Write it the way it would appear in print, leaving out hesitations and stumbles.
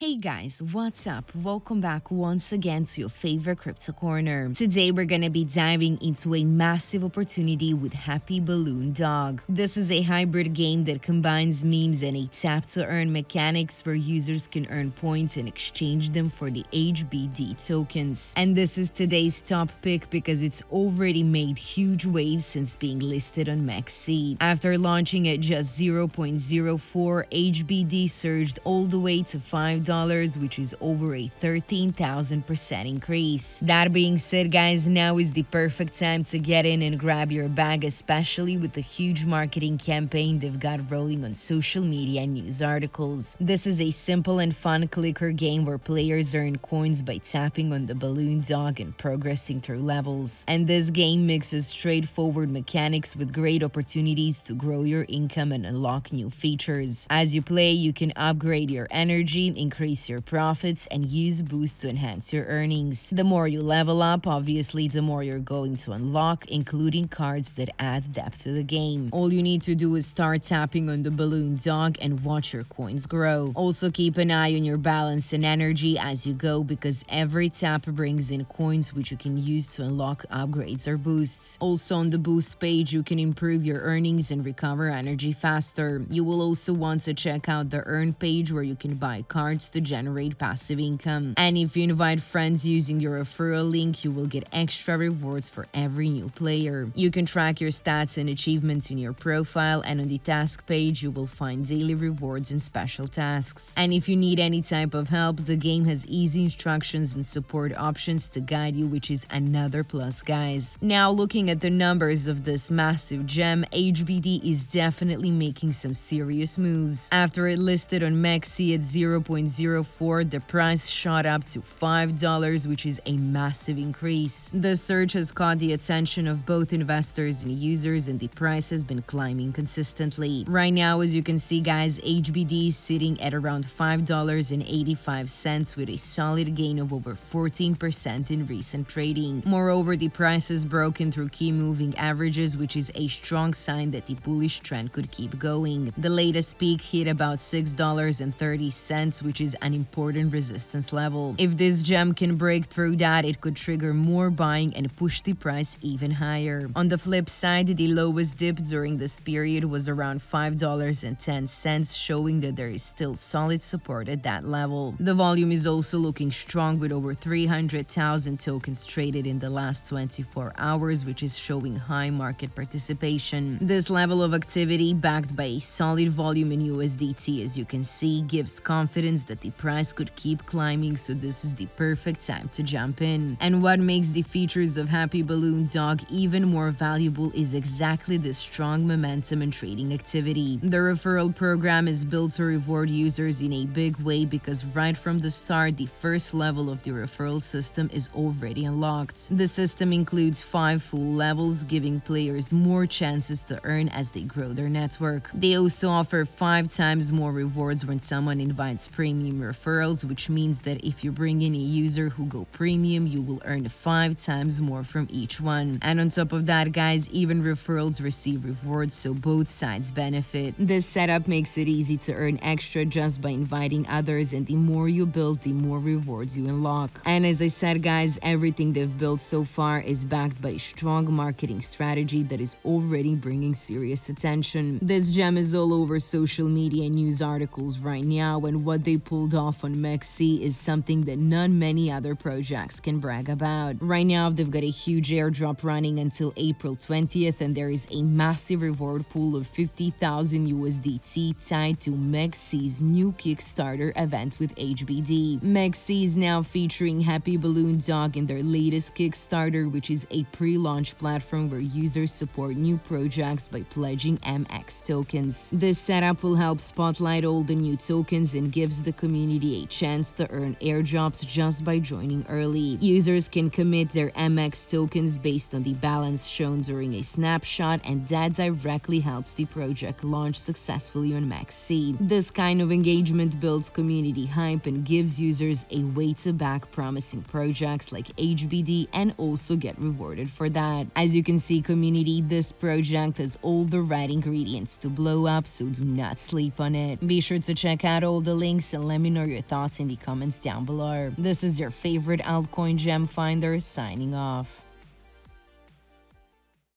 Hey guys, what's up? Welcome back once again to your favorite crypto corner. Today we're gonna be diving into a massive opportunity with Happy Balloon Dog. This is a hybrid game that combines memes and a tap to earn mechanics where users can earn points and exchange them for the HBD tokens. And this is today's top pick because it's already made huge waves since being listed on MEXC. After launching at just 0.04, HBD surged all the way to $5, which is over a 13,000% increase. That being said, guys, now is the perfect time to get in and grab your bag, especially with the huge marketing campaign they've got rolling on social media and news articles. This is a simple and fun clicker game where players earn coins by tapping on the balloon dog and progressing through levels. And this game mixes straightforward mechanics with great opportunities to grow your income and unlock new features. As you play, you can upgrade your energy, increase your profits, and use boosts to enhance your earnings. The more you level up, obviously, the more you're going to unlock, including cards that add depth to the game. All you need to do is start tapping on the balloon dog and watch your coins grow. Also, keep an eye on your balance and energy as you go, because every tap brings in coins which you can use to unlock upgrades or boosts. Also, on the boost page, you can improve your earnings and recover energy faster. You will also want to check out the earn page where you can buy cards to generate passive income. And if you invite friends using your referral link, you will get extra rewards for every new player. You can track your stats and achievements in your profile, and on the task page you will find daily rewards and special tasks. And if you need any type of help, the game has easy instructions and support options to guide you, which is another plus, guys. Now, looking at the numbers of this massive gem, HBD is definitely making some serious moves. After it listed on MEXC at 0.04, the price shot up to $5, which is a massive increase. The surge has caught the attention of both investors and users, and the price has been climbing consistently. Right now, as you can see, guys, HBD is sitting at around $5.85 with a solid gain of over 14% in recent trading. Moreover, the price has broken through key moving averages, which is a strong sign that the bullish trend could keep going. The latest peak hit about $6.30, which is an important resistance level. If this gem can break through that, it could trigger more buying and push the price even higher. On the flip side, the lowest dip during this period was around $5.10, showing that there is still solid support at that level. The volume is also looking strong, with over 300,000 tokens traded in the last 24 hours, which is showing high market participation. This level of activity, backed by a solid volume in USDT, as you can see, gives confidence that the price could keep climbing, so this is the perfect time to jump in. And what makes the features of Happy Balloon Dog even more valuable is exactly this strong momentum and trading activity. The referral program is built to reward users in a big way, because right from the start, the first level of the referral system is already unlocked. The system includes 5 full levels, giving players more chances to earn as they grow their network. They also offer 5 times more rewards when someone invites premium referrals, which means that if you bring in a user who go premium, you will earn 5 times more from each one. And on top of that, guys, even referrals receive rewards, so both sides benefit. This setup makes it easy to earn extra just by inviting others, and the more you build, the more rewards you unlock. And as I said, guys, everything they've built so far is backed by a strong marketing strategy that is already bringing serious attention. This gem is all over social media and news articles right now, and what they pulled off on MEXC is something that not many other projects can brag about. Right now, they've got a huge airdrop running until April 20th, and there is a massive reward pool of 50,000 USDT tied to MEXC's new Kickstarter event with HBD. MEXC is now featuring Happy Balloon Dog in their latest Kickstarter, which is a pre-launch platform where users support new projects by pledging MEXC tokens. This setup will help spotlight all the new tokens and gives the community a chance to earn airdrops just by joining early. Users can commit their MEXC tokens based on the balance shown during a snapshot, and that directly helps the project launch successfully on MEXC. This kind of engagement builds community hype and gives users a way to back promising projects like HBD and also get rewarded for that. As you can see, community, this project has all the right ingredients to blow up, so do not sleep on it. Be sure to check out all the links and let Let me know your thoughts in the comments down below. This is your favorite altcoin gem finder signing off.